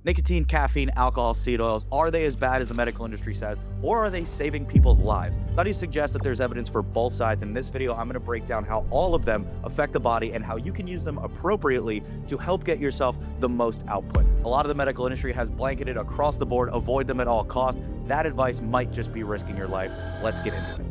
Nicotine, caffeine, alcohol, seed oils, are they as bad as the medical industry says, or are they saving people's lives? Studies suggest that there's evidence for both sides. In this video, I'm going to break down how all of them affect the body and how you can use them appropriately to help get yourself the most output. A lot of the medical industry has blanketed across the board, avoid them at all costs. That advice might just be risking your life. Let's get into it.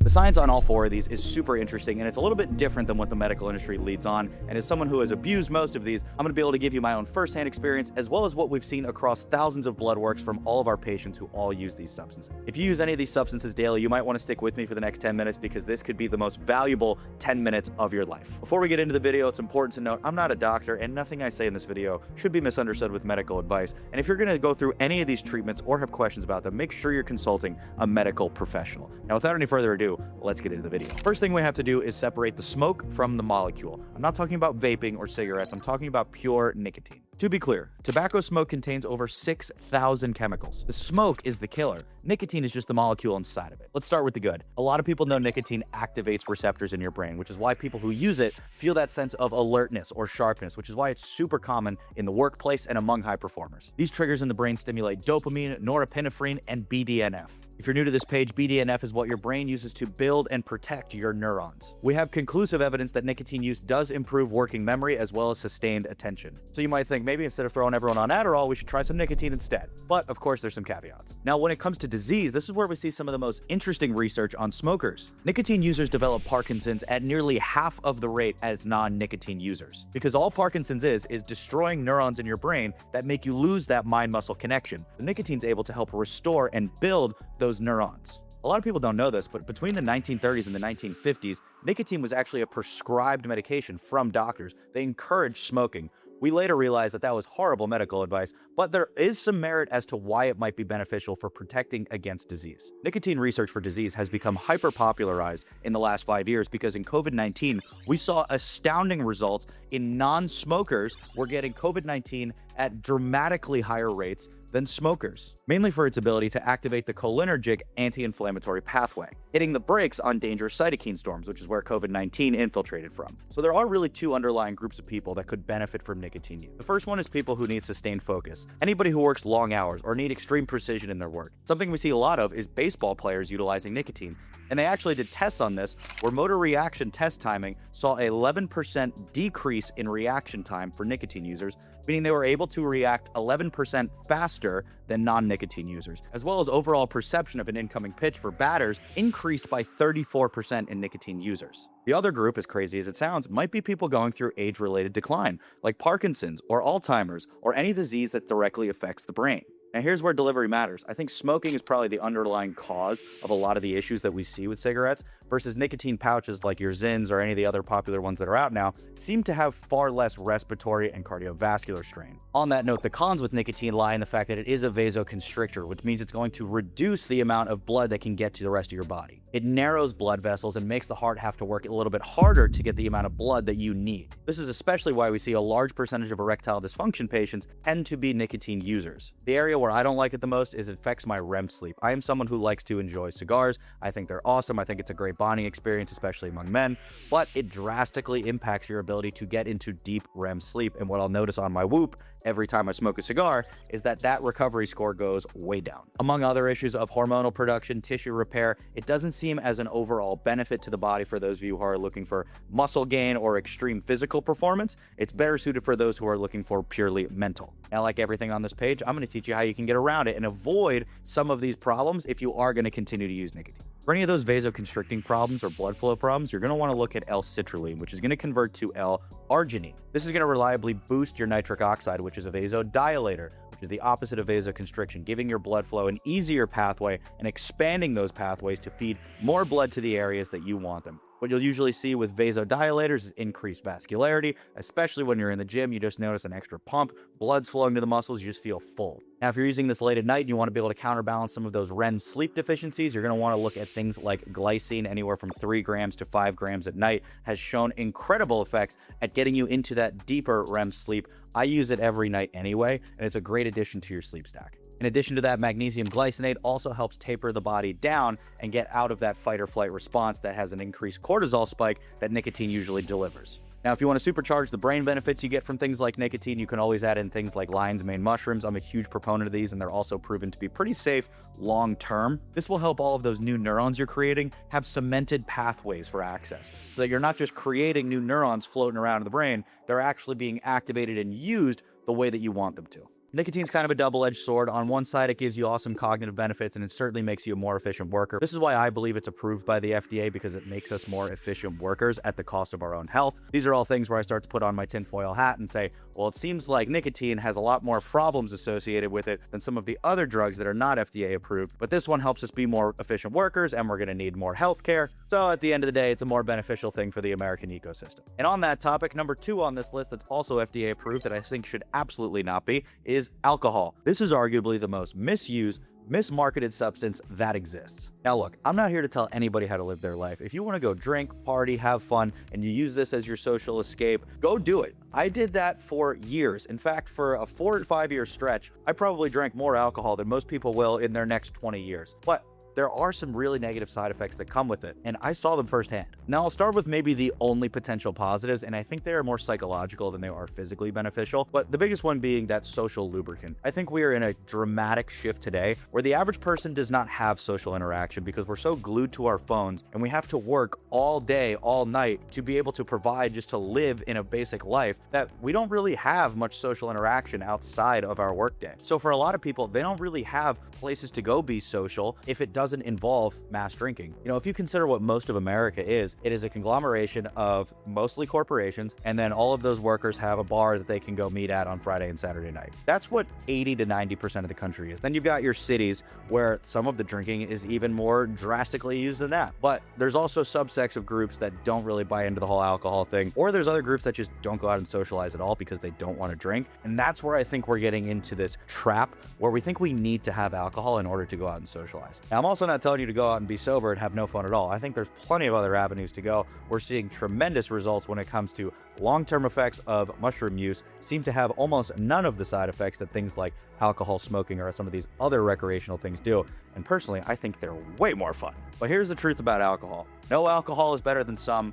The science on all four of these is super interesting, and it's a little bit different than what the medical industry leads on. And as someone who has abused most of these, I'm going to be able to give you my own firsthand experience, as well as what we've seen across thousands of blood works from all of our patients who all use these substances. If you use any of these substances daily, you might want to stick with me for the next 10 minutes because this could be the most valuable 10 minutes of your life. Before we get into the video, it's important to note I'm not a doctor, and nothing I say in this video should be misunderstood with medical advice. And if you're going to go through any of these treatments or have questions about them, make sure you're consulting a medical professional. Now, without any further ado, let's get into the video. First thing we have to do is separate the smoke from the molecule. I'm not talking about vaping or cigarettes. I'm talking about pure nicotine. To be clear, tobacco smoke contains over 6,000 chemicals. The smoke is the killer. Nicotine is just the molecule inside of it. Let's start with the good. A lot of people know nicotine activates receptors in your brain, which is why people who use it feel that sense of alertness or sharpness, which is why it's super common in the workplace and among high performers. These triggers in the brain stimulate dopamine, norepinephrine, and BDNF. If you're new to this page, BDNF is what your brain uses to build and protect your neurons. We have conclusive evidence that nicotine use does improve working memory as well as sustained attention. So you might think maybe instead of throwing everyone on Adderall, we should try some nicotine instead. But of course, there's some caveats. Now, when it comes to disease, this is where we see some of the most interesting research on smokers. Nicotine users develop Parkinson's at nearly half of the rate as non-nicotine users. Because all Parkinson's is destroying neurons in your brain that make you lose that mind-muscle connection. The nicotine's able to help restore and build those neurons. A lot of people don't know this, but between the 1930s and the 1950s, nicotine was actually a prescribed medication from doctors. They encouraged smoking. We later realized that that was horrible medical advice, but there is some merit as to why it might be beneficial for protecting against disease. Nicotine research for disease has become hyper-popularized in the last 5 years because in COVID-19, we saw astounding results in non-smokers were getting COVID-19 at dramatically higher rates than smokers, mainly for its ability to activate the cholinergic anti-inflammatory pathway, hitting the brakes on dangerous cytokine storms, which is where COVID-19 infiltrated from. So there are really two underlying groups of people that could benefit from nicotine use. The first one is people who need sustained focus, anybody who works long hours or need extreme precision in their work. Something we see a lot of is baseball players utilizing nicotine. And they actually did tests on this where motor reaction test timing saw an 11% decrease in reaction time for nicotine users, meaning they were able to react 11% faster than non-nicotine users, as well as overall perception of an incoming pitch for batters increased by 34% in nicotine users. The other group, as crazy as it sounds, might be people going through age-related decline, like Parkinson's or Alzheimer's or any disease that directly affects the brain. Now, here's where delivery matters. I think smoking is probably the underlying cause of a lot of the issues that we see with cigarettes, versus nicotine pouches like your Zins or any of the other popular ones that are out now seem to have far less respiratory and cardiovascular strain. On that note, the cons with nicotine lie in the fact that it is a vasoconstrictor, which means it's going to reduce the amount of blood that can get to the rest of your body. It narrows blood vessels and makes the heart have to work a little bit harder to get the amount of blood that you need. This is especially why we see a large percentage of erectile dysfunction patients tend to be nicotine users. The area where I don't like it the most is it affects my REM sleep. I am someone who likes to enjoy cigars. I think they're awesome. I think it's a great bonding experience, especially among men, but it drastically impacts your ability to get into deep REM sleep. And what I'll notice on my Whoop every time I smoke a cigar is that recovery score goes way down. Among other issues of hormonal production, tissue repair, it doesn't seem as an overall benefit to the body for those of you who are looking for muscle gain or extreme physical performance. It's better suited for those who are looking for purely mental. Now, like everything on this page, I'm going to teach you how you can get around it and avoid some of these problems if you are going to continue to use nicotine. For any of those vasoconstricting problems or blood flow problems, you're going to want to look at L-Citrulline, which is going to convert to L-Arginine. This is going to reliably boost your nitric oxide, which is a vasodilator, which is the opposite of vasoconstriction, giving your blood flow an easier pathway and expanding those pathways to feed more blood to the areas that you want them. What you'll usually see with vasodilators is increased vascularity, especially when you're in the gym. You just notice an extra pump, blood's flowing to the muscles, you just feel full. Now, if you're using this late at night and you want to be able to counterbalance some of those REM sleep deficiencies, you're going to want to look at things like glycine. Anywhere from 3 grams to 5 grams at night has shown incredible effects at getting you into that deeper REM sleep. I use it every night anyway, and it's a great addition to your sleep stack. In addition to that, magnesium glycinate also helps taper the body down and get out of that fight or flight response that has an increased cortisol spike that nicotine usually delivers. Now, if you want to supercharge the brain benefits you get from things like nicotine, you can always add in things like lion's mane mushrooms. I'm a huge proponent of these, and they're also proven to be pretty safe long term. This will help all of those new neurons you're creating have cemented pathways for access, so that you're not just creating new neurons floating around in the brain, they're actually being activated and used the way that you want them to. Nicotine's kind of a double-edged sword. On one side, it gives you awesome cognitive benefits, and it certainly makes you a more efficient worker. This is why I believe it's approved by the FDA, because it makes us more efficient workers at the cost of our own health. These are all things where I start to put on my tinfoil hat and say, well, it seems like nicotine has a lot more problems associated with it than some of the other drugs that are not FDA approved, but this one helps us be more efficient workers, and we're going to need more health care. So at the end of the day, it's a more beneficial thing for the American ecosystem. And on that topic, number 2 on this list that's also FDA approved that I think should absolutely not be is alcohol. This is arguably the most misused, mismarketed substance that exists. Now look, I'm not here to tell anybody how to live their life. If you want to go drink, party, have fun, and you use this as your social escape, go do it. I did that for years. In fact, for a 4 to 5 year stretch, I probably drank more alcohol than most people will in their next 20 years. But there are some really negative side effects that come with it, and I saw them firsthand. Now, I'll start with maybe the only potential positives, and I think they are more psychological than they are physically beneficial, but the biggest one being that social lubricant. I think we are in a dramatic shift today where the average person does not have social interaction because we're so glued to our phones, and we have to work all day, all night to be able to provide just to live in a basic life, that we don't really have much social interaction outside of our workday. So for a lot of people, they don't really have places to go be social if it doesn't involve mass drinking. You know, if you consider what most of America is, it is a conglomeration of mostly corporations, and then all of those workers have a bar that they can go meet at on Friday and Saturday night. That's what 80 to 90% of the country is. Then you've got your cities where some of the drinking is even more drastically used than that. But there's also subsects of groups that don't really buy into the whole alcohol thing, or there's other groups that just don't go out and socialize at all because they don't want to drink. And that's where I think we're getting into this trap where we think we need to have alcohol in order to go out and socialize. Now, I'm also not telling you to go out and be sober and have no fun at all. I think there's plenty of other avenues to go. We're seeing tremendous results when it comes to long-term effects of mushroom use. Seem to have almost none of the side effects that things like alcohol, smoking, or some of these other recreational things do. And personally, I think they're way more fun. But here's the truth about alcohol. No alcohol is better than some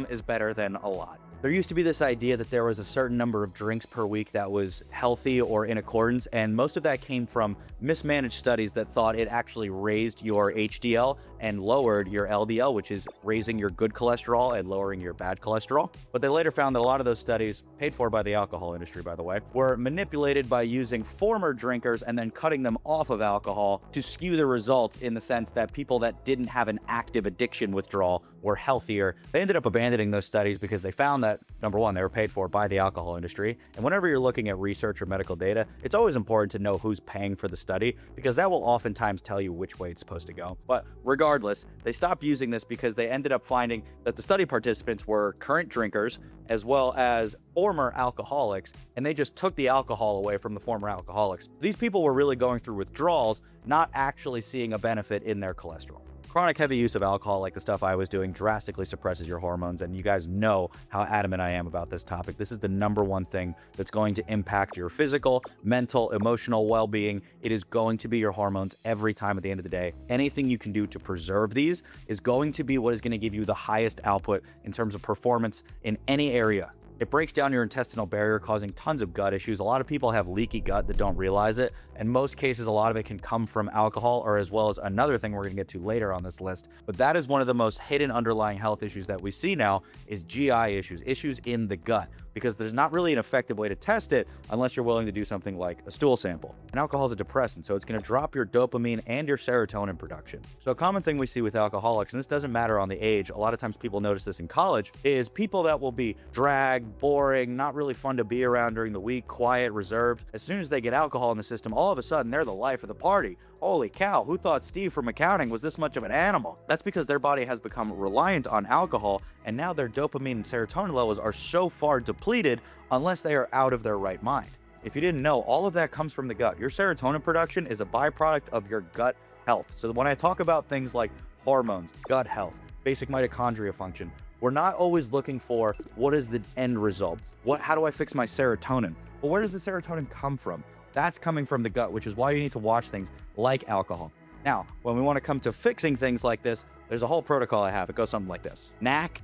is better than a lot. There used to be this idea that there was a certain number of drinks per week that was healthy or in accordance, and most of that came from mismanaged studies that thought it actually raised your HDL and lowered your LDL, which is raising your good cholesterol and lowering your bad cholesterol. But they later found that a lot of those studies, paid for by the alcohol industry, by the way, were manipulated by using former drinkers and then cutting them off of alcohol to skew the results, in the sense that people that didn't have an active addiction withdrawal were healthier. They ended up abandoning those studies because they found that, number one, they were paid for by the alcohol industry. And whenever you're looking at research or medical data, it's always important to know who's paying for the study, because that will oftentimes tell you which way it's supposed to go. But regardless, they stopped using this because they ended up finding that the study participants were current drinkers as well as former alcoholics, and they just took the alcohol away from the former alcoholics. These people were really going through withdrawals, not actually seeing a benefit in their cholesterol. Chronic heavy use of alcohol, like the stuff I was doing, drastically suppresses your hormones, and you guys know how adamant I am about this topic. This is the number one thing that's going to impact your physical, mental, emotional well-being. It is going to be your hormones every time at the end of the day. Anything you can do to preserve these is going to be what is going to give you the highest output in terms of performance in any area. It breaks down your intestinal barrier, causing tons of gut issues. A lot of people have leaky gut that don't realize it. In most cases, a lot of it can come from alcohol, or as well as another thing we're going to get to later on this list. But that is one of the most hidden underlying health issues that we see now, is GI issues in the gut, because there's not really an effective way to test it unless you're willing to do something like a stool sample. And alcohol is a depressant, so it's going to drop your dopamine and your serotonin production. So a common thing we see with alcoholics, and this doesn't matter on the age, a lot of times people notice this in college, is people that will be dragged, boring, not really fun to be around during the week, quiet, reserved. As soon as they get alcohol in the system, all of a sudden they're the life of the party. Holy cow, who thought Steve from accounting was this much of an animal? That's because their body has become reliant on alcohol, and now their dopamine and serotonin levels are so far depleted unless they are out of their right mind. If you didn't know, all of that comes from the gut. Your serotonin production is a byproduct of your gut health. So when I talk about things like hormones, gut health, basic mitochondria function, we're not always looking for what is the end result. How do I fix my serotonin? Well, where does the serotonin come from? That's coming from the gut, which is why you need to watch things like alcohol. Now, when we want to come to fixing things like this, there's a whole protocol I have. It goes something like this. NAC,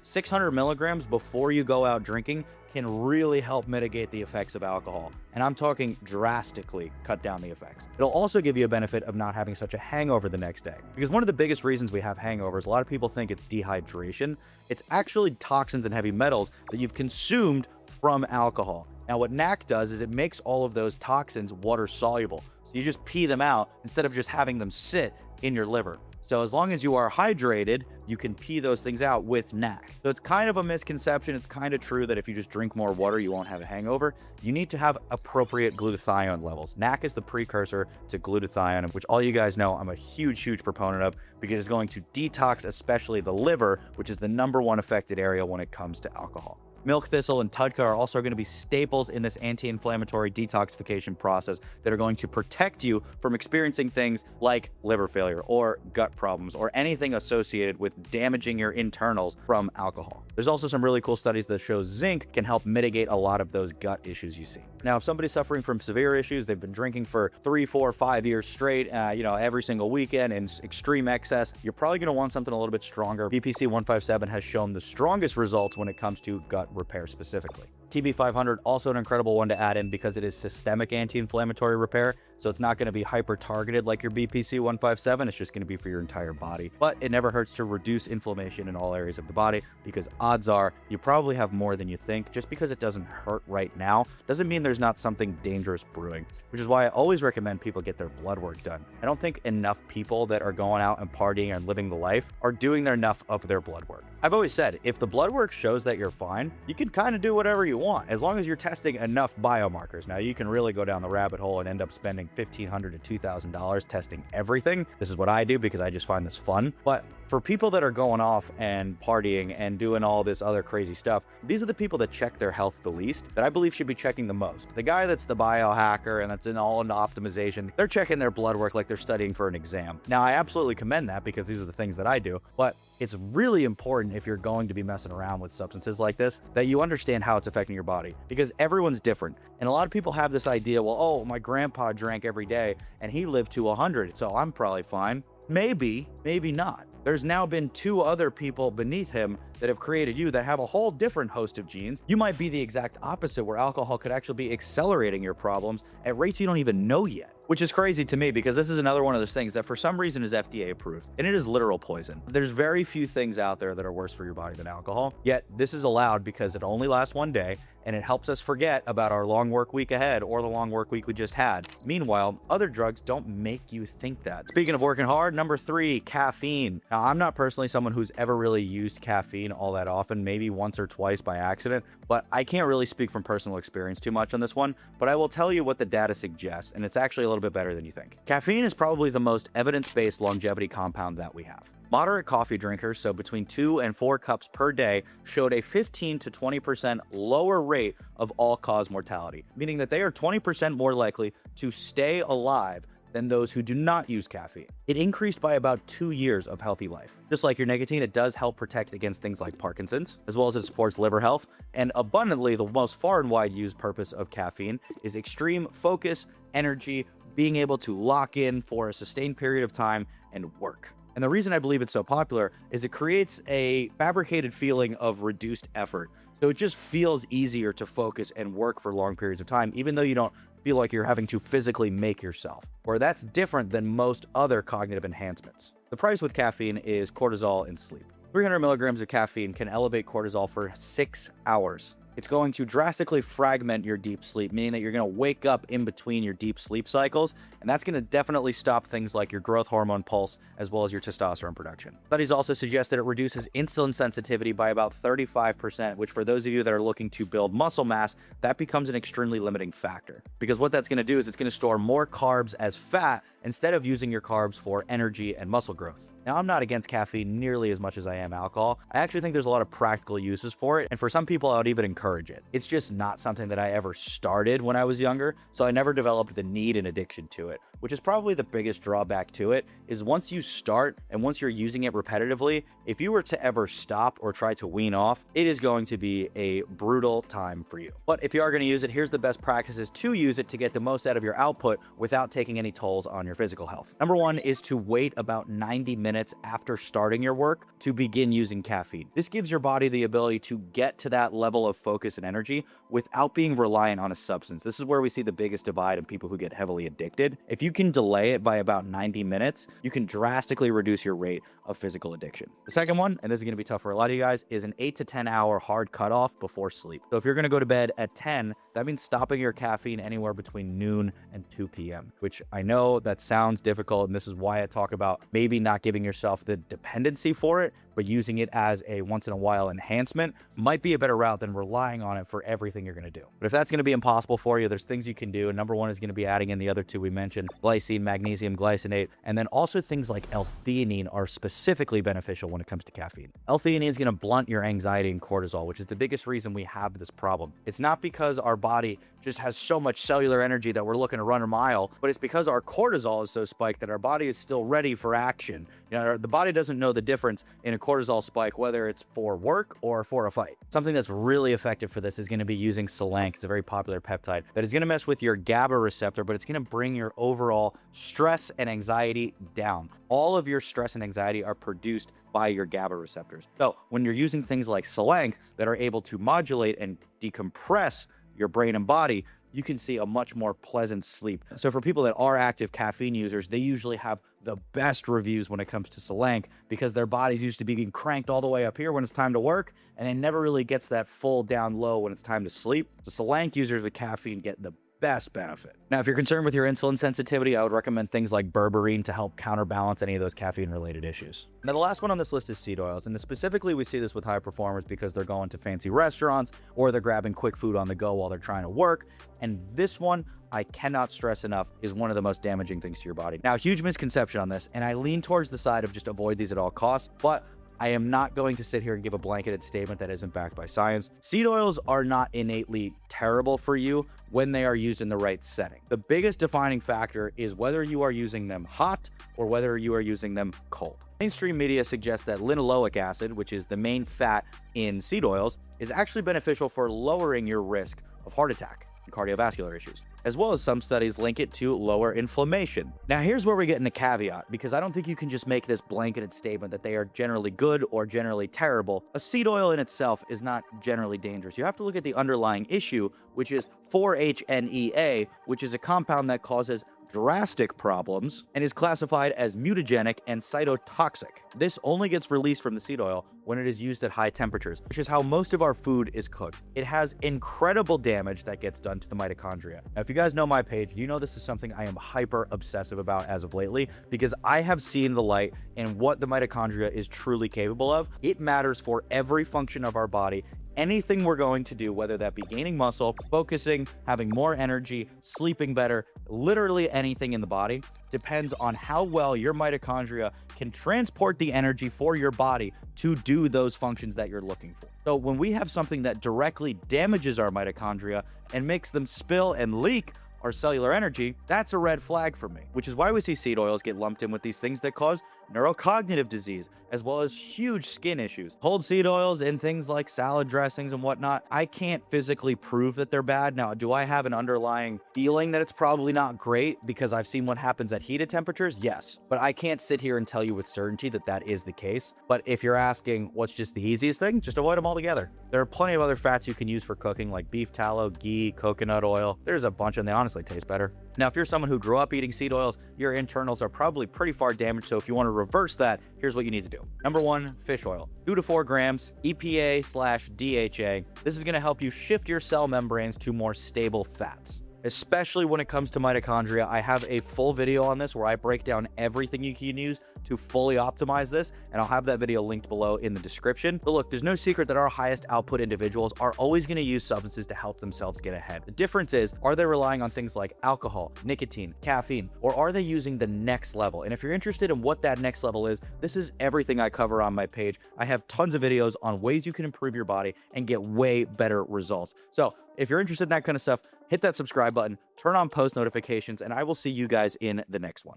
600 milligrams before you go out drinking can really help mitigate the effects of alcohol. And I'm talking drastically cut down the effects. It'll also give you a benefit of not having such a hangover the next day. Because one of the biggest reasons we have hangovers, a lot of people think it's dehydration. It's actually toxins and heavy metals that you've consumed from alcohol. Now, what NAC does is it makes all of those toxins water soluble. So you just pee them out instead of just having them sit in your liver. So as long as you are hydrated, you can pee those things out with NAC. So it's kind of a misconception. It's kind of true that if you just drink more water, you won't have a hangover. You need to have appropriate glutathione levels. NAC is the precursor to glutathione, which all you guys know I'm a huge proponent of because it's going to detox, especially the liver, which is the #1 affected area when it comes to alcohol. Milk thistle and TUDCA are also going to be staples in this anti-inflammatory detoxification process that are going to protect you from experiencing things like liver failure or gut problems or anything associated with damaging your internals from alcohol. There's also some really cool studies that show zinc can help mitigate a lot of those gut issues you see. Now, if somebody's suffering from severe issues, they've been drinking for 3, 4, 5 years straight, every single weekend in extreme excess, you're probably going to want something a little bit stronger. BPC-157 has shown the strongest results when it comes to gut repair specifically. TB500, also an incredible one to add in because it is systemic anti-inflammatory repair. So it's not going to be hyper targeted like your BPC-157. It's just going to be for your entire body. But it never hurts to reduce inflammation in all areas of the body because odds are you probably have more than you think. Just because it doesn't hurt right now doesn't mean there's not something dangerous brewing, which is why I always recommend people get their blood work done. I don't think enough people that are going out and partying and living the life are doing enough of their blood work. I've always said, if the blood work shows that you're fine, you can kind of do whatever you want, as long as you're testing enough biomarkers. Now, you can really go down the rabbit hole and end up spending $1,500 to $2,000 testing everything. This is what I do because I just find this fun. But for people that are going off and partying and doing all this other crazy stuff, these are the people that check their health the least, that I believe should be checking the most. The guy that's the biohacker and that's all into optimization, they're checking their blood work like they're studying for an exam. Now, I absolutely commend that because these are the things that I do, but it's really important if you're going to be messing around with substances like this, that you understand how it's affecting your body, because everyone's different. And a lot of people have this idea, well, oh, my grandpa drank every day and he lived to 100, so I'm probably fine. Maybe, maybe not. There's now been 2 other people beneath him that have created you that have a whole different host of genes. You might be the exact opposite, where alcohol could actually be accelerating your problems at rates you don't even know yet. Which is crazy to me because this is another one of those things that for some reason is FDA approved, and it is literal poison. There's very few things out there that are worse for your body than alcohol, yet this is allowed because it only lasts one day and it helps us forget about our long work week ahead or the long work week we just had. Meanwhile, other drugs don't make you think that. Speaking of working hard, number 3, caffeine. Now, I'm not personally someone who's ever really used caffeine all that often, maybe once or twice by accident, but I can't really speak from personal experience too much on this one, but I will tell you what the data suggests, and it's actually a little bit better than you think. Caffeine is probably the most evidence-based longevity compound that we have. Moderate coffee drinkers, so between 2 and 4 cups per day, showed a 15 to 20% lower rate of all-cause mortality, meaning that they are 20% more likely to stay alive than those who do not use caffeine. It increased by about 2 years of healthy life. Just like your nicotine, it does help protect against things like Parkinson's, as well as it supports liver health. And abundantly, the most far and wide used purpose of caffeine is extreme focus, energy, being able to lock in for a sustained period of time and work. And the reason I believe it's so popular is it creates a fabricated feeling of reduced effort. So it just feels easier to focus and work for long periods of time, even though you don't feel like you're having to physically make yourself, or that's different than most other cognitive enhancements. The price with caffeine is cortisol and sleep. 300 milligrams of caffeine can elevate cortisol for 6 hours. It's going to drastically fragment your deep sleep, meaning that you're going to wake up in between your deep sleep cycles, and that's going to definitely stop things like your growth hormone pulse, as well as your testosterone production. Studies also suggest that it reduces insulin sensitivity by about 35%, which for those of you that are looking to build muscle mass, that becomes an extremely limiting factor. Because what that's going to do is it's going to store more carbs as fat instead of using your carbs for energy and muscle growth. Now, I'm not against caffeine nearly as much as I am alcohol. I actually think there's a lot of practical uses for it, and for some people, I would even encourage it. It's just not something that I ever started when I was younger, so I never developed the need and addiction to it, which is probably the biggest drawback to it, is once you start and once you're using it repetitively, if you were to ever stop or try to wean off, it is going to be a brutal time for you. But if you are going to use it, here's the best practices to use it to get the most out of your output without taking any tolls on your your physical health. Number one is to wait about 90 minutes after starting your work to begin using caffeine. This gives your body the ability to get to that level of focus and energy without being reliant on a substance. This is where we see the biggest divide in people who get heavily addicted. If you can delay it by about 90 minutes, you can drastically reduce your rate of physical addiction. The second one, and this is going to be tough for a lot of you guys, is an 8 to 10 hour hard cutoff before sleep. So if you're going to go to bed at 10, that means stopping your caffeine anywhere between noon and 2 p.m., which I know that sounds difficult, and this is why I talk about maybe not giving yourself the dependency for it, but using it as a once in a while enhancement might be a better route than relying on it for everything you're going to do. But if that's going to be impossible for you, there's things you can do. And number one is going to be adding in the other two we mentioned: glycine, magnesium glycinate, and then also things like L-Theanine are specifically beneficial when it comes to caffeine. L-Theanine is going to blunt your anxiety and cortisol, which is the biggest reason we have this problem. It's not because our body just has so much cellular energy that we're looking to run a mile, but it's because our cortisol is so spiked that our body is still ready for action. You know, the body doesn't know the difference in a cortisol spike, whether it's for work or for a fight. Something that's really effective for this is going to be using Selenk. It's a very popular peptide that is going to mess with your GABA receptor, but it's going to bring your overall stress and anxiety down. All of your stress and anxiety are produced by your GABA receptors. So when you're using things like Selenk that are able to modulate and decompress your brain and body, you can see a much more pleasant sleep. So for people that are active caffeine users, they usually have the best reviews when it comes to Selenk because their bodies used to be getting cranked all the way up here when it's time to work, and it never really gets that full down low when it's time to sleep. So Selenk users with caffeine get the best benefit. Now, if you're concerned with your insulin sensitivity, I would recommend things like berberine to help counterbalance any of those caffeine-related issues. Now, the last one on this list is seed oils, and specifically we see this with high performers because they're going to fancy restaurants or they're grabbing quick food on the go while they're trying to work. And this one, I cannot stress enough, is one of the most damaging things to your body. Now, huge misconception on this, and I lean towards the side of just avoid these at all costs, but I am not going to sit here and give a blanketed statement that isn't backed by science. Seed oils are not innately terrible for you when they are used in the right setting. The biggest defining factor is whether you are using them hot or whether you are using them cold. Mainstream media suggests that linoleic acid, which is the main fat in seed oils, is actually beneficial for lowering your risk of heart attack and cardiovascular issues, as well as some studies link it to lower inflammation. Now, here's where we get in a caveat, because I don't think you can just make this blanketed statement that they are generally good or generally terrible. A seed oil in itself is not generally dangerous. You have to look at the underlying issue, which is 4-HNEA, which is a compound that causes drastic problems and is classified as mutagenic and cytotoxic. This only gets released from the seed oil when it is used at high temperatures, which is how most of our food is cooked. It has incredible damage that gets done to the mitochondria. Now, if you guys know my page, you know this is something I am hyper obsessive about as of lately because I have seen the light in what the mitochondria is truly capable of. It matters for every function of our body. Anything we're going to do, whether that be gaining muscle, focusing, having more energy, sleeping better, literally anything in the body, depends on how well your mitochondria can transport the energy for your body to do those functions that you're looking for. So when we have something that directly damages our mitochondria and makes them spill and leak our cellular energy, that's a red flag for me, which is why we see seed oils get lumped in with these things that cause neurocognitive disease, as well as huge skin issues. Whole seed oils in things like salad dressings and whatnot, I can't physically prove that they're bad. Now, do I have an underlying feeling that it's probably not great because I've seen what happens at heated temperatures? Yes, but I can't sit here and tell you with certainty that that is the case. But if you're asking what's just the easiest thing, just avoid them altogether. There are plenty of other fats you can use for cooking, like beef tallow, ghee, coconut oil. There's a bunch, and they honestly taste better. Now, if you're someone who grew up eating seed oils, your internals are probably pretty far damaged, so if you want to reverse that, here's what you need to do. Number one, fish oil. 2 to 4 grams, EPA/DHA. This is going to help you shift your cell membranes to more stable fats, especially when it comes to mitochondria. I have a full video on this where I break down everything you can use to fully optimize this, and I'll have that video linked below in the description. But look, there's no secret that our highest output individuals are always going to use substances to help themselves get ahead. The difference is, are they relying on things like alcohol, nicotine, caffeine, or are they using the next level? And if you're interested in what that next level is, this is everything I cover on my page. I have tons of videos on ways you can improve your body and get way better results. So if you're interested in that kind of stuff, hit that subscribe button, turn on post notifications, and I will see you guys in the next one.